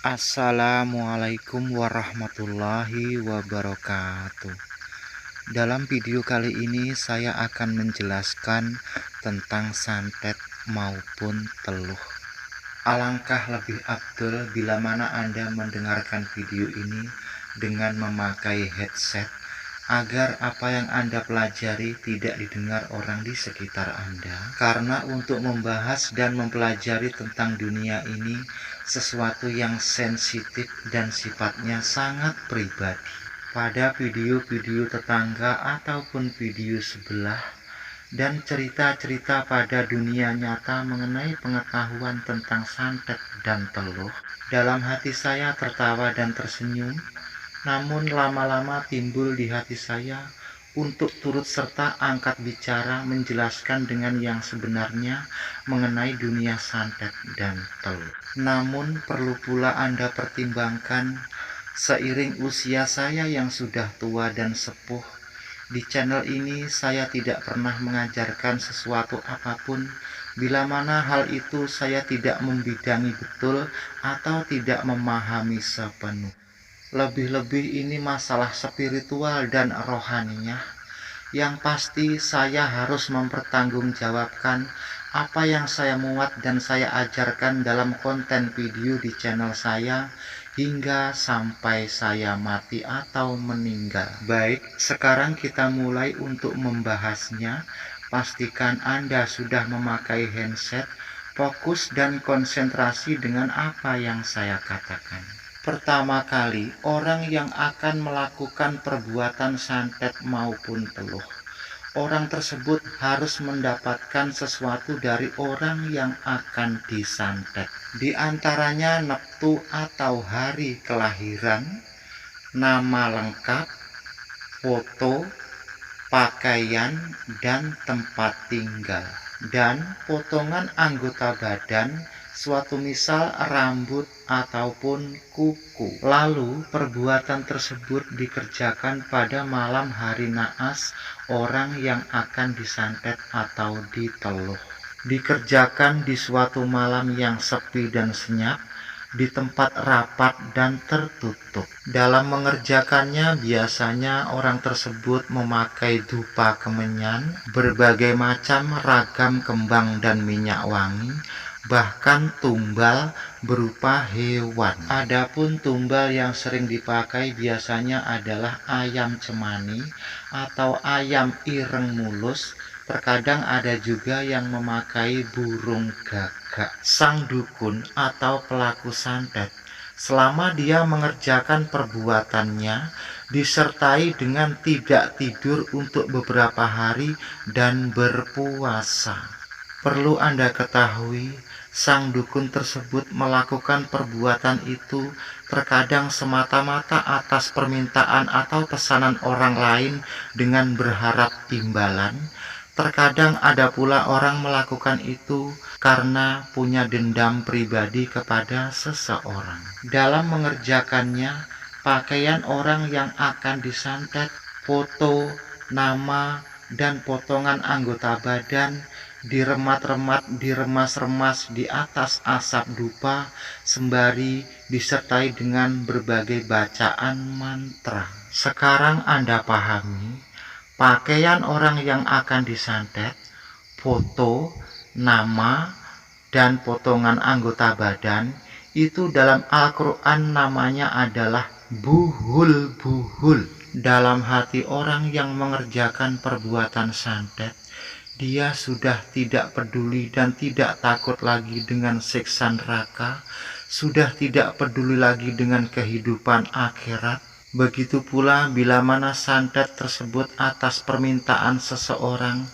Assalamualaikum warahmatullahi wabarakatuh. Dalam video kali ini saya akan menjelaskan tentang santet maupun teluh. Alangkah lebih afdol bila mana Anda mendengarkan video ini dengan memakai headset agar apa yang Anda pelajari tidak didengar orang di sekitar Anda. Karena untuk membahas dan mempelajari tentang dunia ini sesuatu yang sensitif dan sifatnya sangat pribadi. Pada video-video tetangga ataupun video sebelah dan cerita-cerita pada dunia nyata mengenai pengetahuan tentang santet dan teluh, dalam hati saya tertawa dan tersenyum. Namun lama-lama timbul di hati saya untuk turut serta angkat bicara menjelaskan dengan yang sebenarnya mengenai dunia santet dan teluh. Namun perlu pula Anda pertimbangkan, seiring usia saya yang sudah tua dan sepuh, di channel ini saya tidak pernah mengajarkan sesuatu apapun bila mana hal itu saya tidak membidangi betul atau tidak memahami sepenuh. Lebih-lebih ini masalah spiritual dan rohaniah, yang pasti saya harus mempertanggungjawabkan apa yang saya muat dan saya ajarkan dalam konten video di channel saya hingga sampai saya mati atau meninggal. Baik, sekarang kita mulai untuk membahasnya. Pastikan Anda sudah memakai handset, fokus dan konsentrasi dengan apa yang saya katakan. Pertama kali, orang yang akan melakukan perbuatan santet maupun teluh, orang tersebut harus mendapatkan sesuatu dari orang yang akan disantet. Di antaranya neptu atau hari kelahiran, nama lengkap, foto, pakaian, dan tempat tinggal, dan potongan anggota badan, suatu misal rambut ataupun kuku. Lalu perbuatan tersebut dikerjakan pada malam hari naas orang yang akan disantet atau diteluh. Dikerjakan di suatu malam yang sepi dan senyap, di tempat rapat dan tertutup. Dalam mengerjakannya biasanya orang tersebut memakai dupa kemenyan, berbagai macam ragam kembang dan minyak wangi, bahkan tumbal berupa hewan. Adapun tumbal yang sering dipakai biasanya adalah ayam cemani atau ayam ireng mulus. Terkadang ada juga yang memakai burung gagak. Sang dukun atau pelaku santet, selama dia mengerjakan perbuatannya, disertai dengan tidak tidur untuk beberapa hari dan berpuasa. Perlu Anda ketahui, sang dukun tersebut melakukan perbuatan itu terkadang semata-mata atas permintaan atau pesanan orang lain dengan berharap imbalan. Terkadang ada pula orang melakukan itu karena punya dendam pribadi kepada seseorang. Dalam mengerjakannya, pakaian orang yang akan disantet, foto, nama, dan potongan anggota badan diremat-remat, diremas-remas di atas asap dupa sembari disertai dengan berbagai bacaan mantra. Sekarang Anda pahami, pakaian orang yang akan disantet, foto, nama, dan potongan anggota badan itu dalam Al-Quran namanya adalah buhul-buhul. Dalam hati orang yang mengerjakan perbuatan santet, dia sudah tidak peduli dan tidak takut lagi dengan siksa neraka, sudah tidak peduli lagi dengan kehidupan akhirat. Begitu pula bila mana santet tersebut atas permintaan seseorang,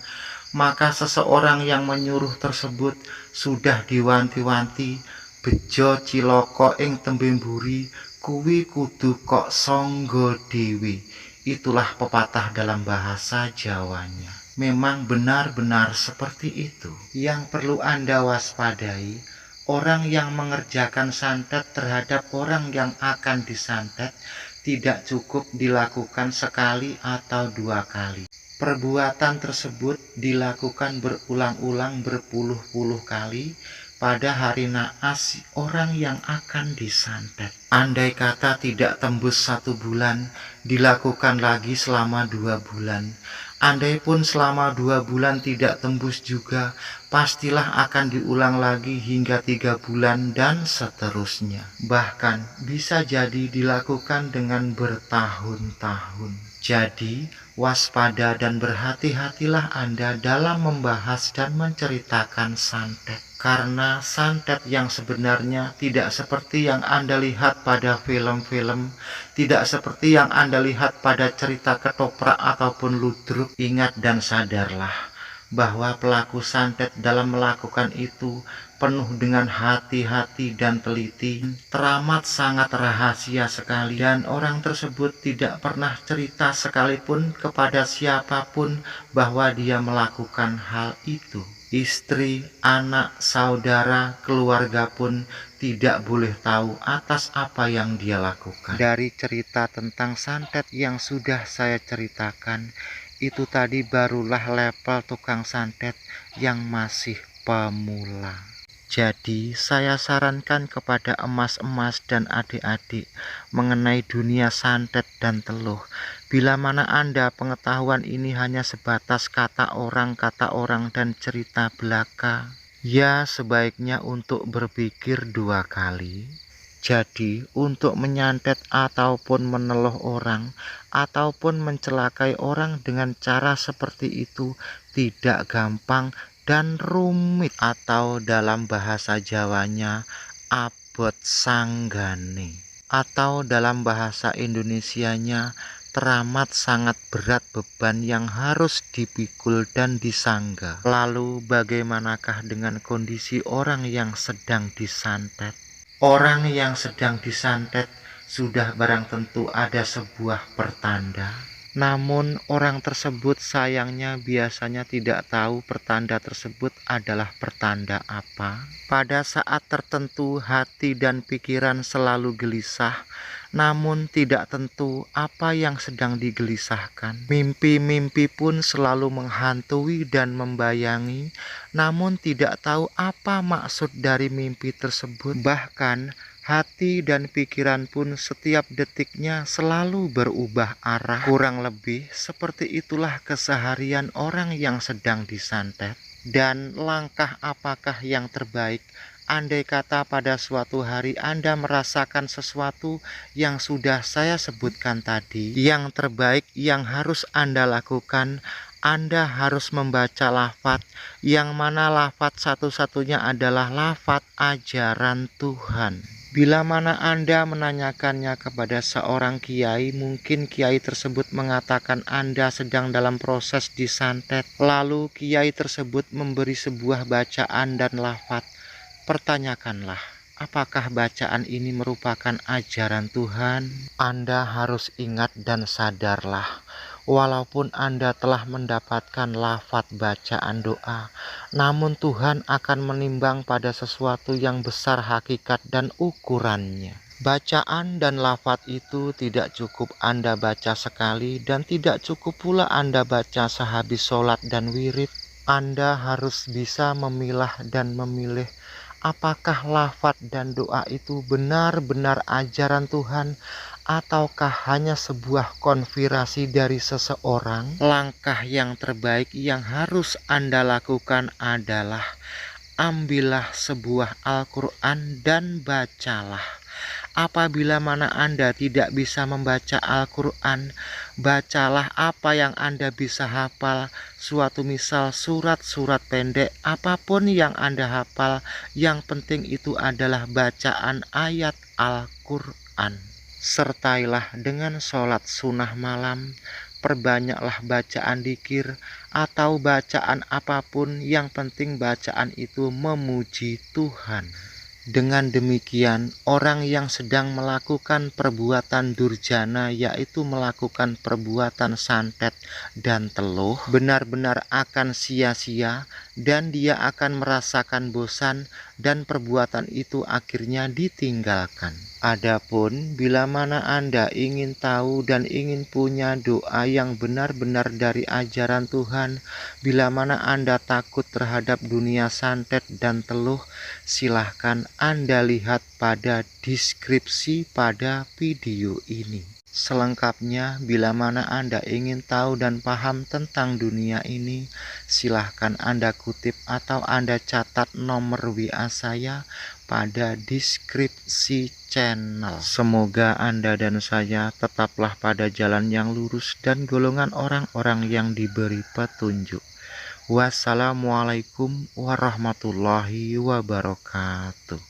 maka seseorang yang menyuruh tersebut sudah diwanti-wanti, bejo ciloko ing tembemburi, kuwi kudu kok songgo dewi. Itulah pepatah dalam bahasa Jawanya. Memang benar-benar seperti itu. Yang perlu Anda waspadai, orang yang mengerjakan santet terhadap orang yang akan disantet tidak cukup dilakukan sekali atau dua kali. Perbuatan tersebut dilakukan berulang-ulang berpuluh-puluh kali, pada hari naas orang yang akan disantet. Andai kata tidak tembus 1 bulan, dilakukan lagi selama 2 bulan. Andai pun selama 2 bulan tidak tembus juga, pastilah akan diulang lagi hingga 3 bulan dan seterusnya. Bahkan bisa jadi dilakukan dengan bertahun-tahun. Jadi, waspada dan berhati-hatilah Anda dalam membahas dan menceritakan santet. Karena santet yang sebenarnya tidak seperti yang Anda lihat pada film-film, tidak seperti yang Anda lihat pada cerita ketoprak ataupun ludruk. Ingat dan sadarlah bahwa pelaku santet dalam melakukan itu penuh dengan hati-hati dan teliti, teramat sangat rahasia sekali, dan orang tersebut tidak pernah cerita sekalipun kepada siapapun bahwa dia melakukan hal itu. Istri, anak, saudara, keluarga pun tidak boleh tahu atas apa yang dia lakukan. Dari cerita tentang santet yang sudah saya ceritakan, itu tadi barulah level tukang santet yang masih pemula. Jadi saya sarankan kepada emas-emas dan adik-adik mengenai dunia santet dan teluh. Bila mana Anda pengetahuan ini hanya sebatas kata orang dan cerita belaka, ya sebaiknya untuk berpikir 2 kali. Jadi untuk menyantet ataupun meneluh orang ataupun mencelakai orang dengan cara seperti itu tidak gampang dan rumit, atau dalam bahasa Jawanya abot sanggane, atau dalam bahasa Indonesianya teramat sangat berat beban yang harus dipikul dan disangga. Lalu bagaimanakah dengan kondisi orang yang sedang disantet? Orang yang sedang disantet sudah barang tentu ada sebuah pertanda. Namun orang tersebut sayangnya biasanya tidak tahu pertanda tersebut adalah pertanda apa. Pada saat tertentu hati dan pikiran selalu gelisah, namun tidak tentu apa yang sedang digelisahkan. Mimpi-mimpi pun selalu menghantui dan membayangi, namun tidak tahu apa maksud dari mimpi tersebut. Bahkan hati dan pikiran pun setiap detiknya selalu berubah arah. Kurang lebih seperti itulah keseharian orang yang sedang disantet. Dan langkah apakah yang terbaik? Andai kata pada suatu hari Anda merasakan sesuatu yang sudah saya sebutkan tadi, yang terbaik yang harus Anda lakukan, Anda harus membaca lafaz, yang mana lafaz satu-satunya adalah lafaz ajaran Tuhan. Bila mana Anda menanyakannya kepada seorang kiai, mungkin kiai tersebut mengatakan Anda sedang dalam proses disantet. Lalu kiai tersebut memberi sebuah bacaan dan lafaz. Pertanyakanlah, apakah bacaan ini merupakan ajaran Tuhan? Anda harus ingat dan sadarlah, walaupun Anda telah mendapatkan lafaz bacaan doa, namun Tuhan akan menimbang pada sesuatu yang besar hakikat dan ukurannya. Bacaan dan lafaz itu tidak cukup Anda baca sekali dan tidak cukup pula Anda baca sehabis sholat dan wirid. Anda harus bisa memilah dan memilih apakah lafaz dan doa itu benar-benar ajaran Tuhan ataukah hanya sebuah konspirasi dari seseorang. Langkah yang terbaik yang harus Anda lakukan adalah ambillah sebuah Al-Quran dan bacalah. Apabila mana Anda tidak bisa membaca Al-Quran, bacalah apa yang Anda bisa hafal. Suatu misal surat-surat pendek, apapun yang Anda hafal, yang penting itu adalah bacaan ayat Al-Quran. Sertailah dengan sholat sunnah malam, perbanyaklah bacaan dzikir atau bacaan apapun, yang penting bacaan itu memuji Tuhan. Dengan demikian, orang yang sedang melakukan perbuatan durjana, yaitu melakukan perbuatan santet dan teluh, benar-benar akan sia-sia dan dia akan merasakan bosan dan perbuatan itu akhirnya ditinggalkan. Adapun bila mana Anda ingin tahu dan ingin punya doa yang benar-benar dari ajaran Tuhan, bila mana Anda takut terhadap dunia santet dan teluh, silahkan Anda lihat pada deskripsi pada video ini. Selengkapnya, bila mana Anda ingin tahu dan paham tentang dunia ini, silahkan Anda kutip atau Anda catat nomor WA saya pada deskripsi channel. Semoga Anda dan saya tetaplah pada jalan yang lurus dan golongan orang-orang yang diberi petunjuk. Wassalamualaikum warahmatullahi wabarakatuh.